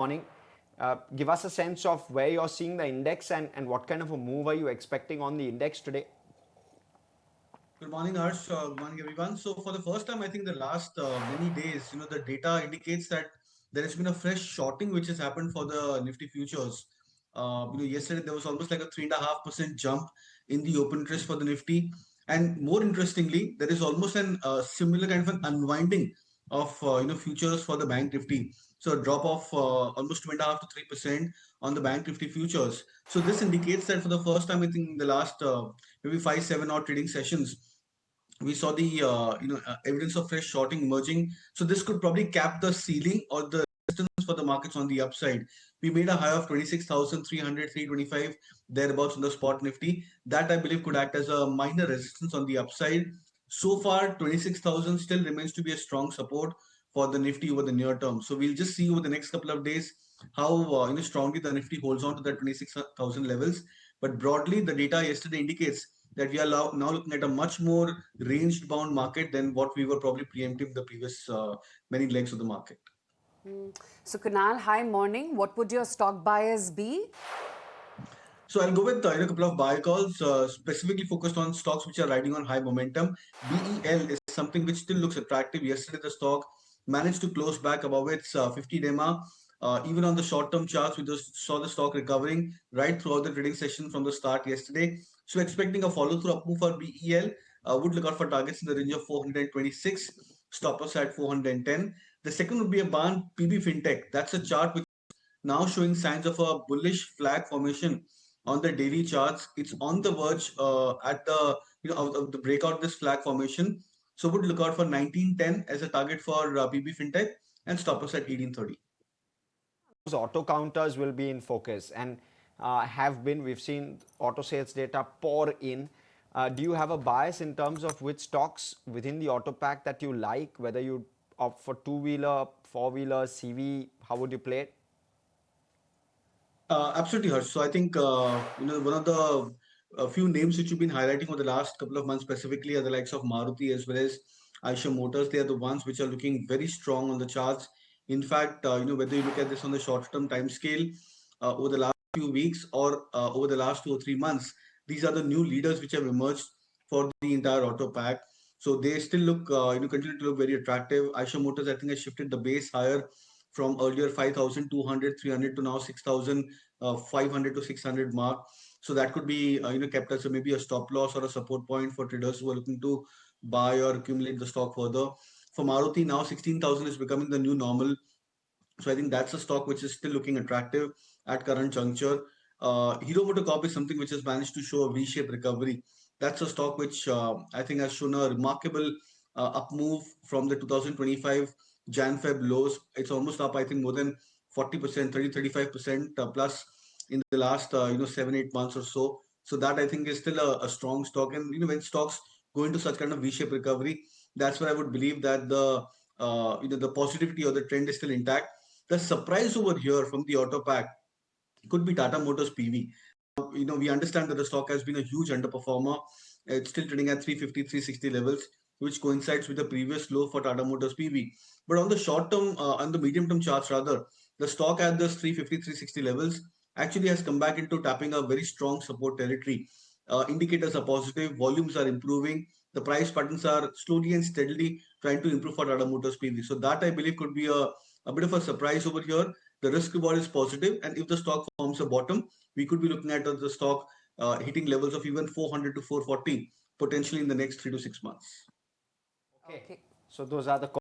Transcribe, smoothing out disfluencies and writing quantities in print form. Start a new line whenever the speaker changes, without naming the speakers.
Morning. Give us a sense of where you're seeing the index and what kind of a move are you expecting on the index today?
Good morning, Harsh. Good morning, everyone. So, for the first time, I think the last many days, the data indicates that there has been a fresh shorting which has happened for the Nifty futures. Yesterday there was almost like a 3.5% jump in the open interest for the Nifty, and more interestingly, there is almost an similar kind of an unwinding of futures for the Bank Nifty. So, a drop of almost 2.5 to 3% on the Bank Nifty futures. So, this indicates that for the first time, I think in the last maybe 5, 7 odd trading sessions we saw the evidence of fresh shorting emerging. So this could probably cap the ceiling or the resistance for the markets on the upside. We made a high of 26,300, 325 thereabouts on the spot Nifty. That I believe could act as a minor resistance on the upside. So far, 26,000 still remains to be a strong support for the Nifty over the near term. So we'll just see over the next couple of days how strongly the Nifty holds on to that 26,000 levels. But broadly, the data yesterday indicates that we are now looking at a much more ranged bound market than what we were probably preempting the previous many legs of the market.
So Kunal, hi morning. What would your stock bias be?
So I'll go with a couple of buy calls, specifically focused on stocks which are riding on high momentum. BEL is something which still looks attractive. Yesterday, the stock managed to close back above its 50 DEMA. Even on the short-term charts, we just saw the stock recovering right throughout the trading session from the start yesterday. So expecting a follow-through up move for BEL. Would look out for targets in the range of 426, stop loss at 410. The second would be a BEL PB Fintech. That's a chart which now showing signs of a bullish flag formation on the daily charts. It's on the verge at the of the breakout of this flag formation. So would look out for 1910 as a target for PB Fintech and stop us at 1830.
Those auto counters will be in focus and have been. We've seen auto sales data pour in. Do you have a bias in terms of which stocks within the auto pack that you like, whether you opt for two-wheeler, four-wheeler, CV? How would you play it?
Absolutely, Harsh. So I think one of the a few names which you've been highlighting over the last couple of months specifically are the likes of Maruti as well as Eicher Motors. They are the ones which are looking very strong on the charts. In fact, whether you look at this on the short-term time scale over the last few weeks or over the last 2 or 3 months, these are the new leaders which have emerged for the entire auto pack. So they still look, continue to look very attractive. Eicher Motors, I think, has shifted the base higher from earlier 5,200, 300 to now 6,500 to 600 mark. So that could be kept as maybe a stop loss or a support point for traders who are looking to buy or accumulate the stock further. For Maruti, now 16,000 is becoming the new normal. So I think that's a stock which is still looking attractive at current juncture. Hero MotoCorp is something which has managed to show a V-shaped recovery. That's a stock which I think has shown a remarkable up move from the 2025 Jan-Feb lows. It's almost up, I think, more than 40%, 35% plus in the last 7, 8 months or so. So that I think is still a strong stock. And when stocks go into such kind of V-shaped recovery, that's where I would believe that the positivity or the trend is still intact. The surprise over here from the auto pack could be Tata Motors PV. We understand that the stock has been a huge underperformer. It's still trading at 350, 360 levels, which coincides with the previous low for Tata Motors PV. But on the short term, on the medium term charts rather, the stock at this 350, 360 levels actually has come back into tapping a very strong support territory. Indicators are positive, volumes are improving, the price patterns are slowly and steadily trying to improve for Tata Motors PV. So that I believe could be a bit of a surprise over here. The risk reward is positive, and if the stock forms a bottom, we could be looking at the stock hitting levels of even 400 to 440 potentially in the next 3 to 6 months.
Okay. So those are the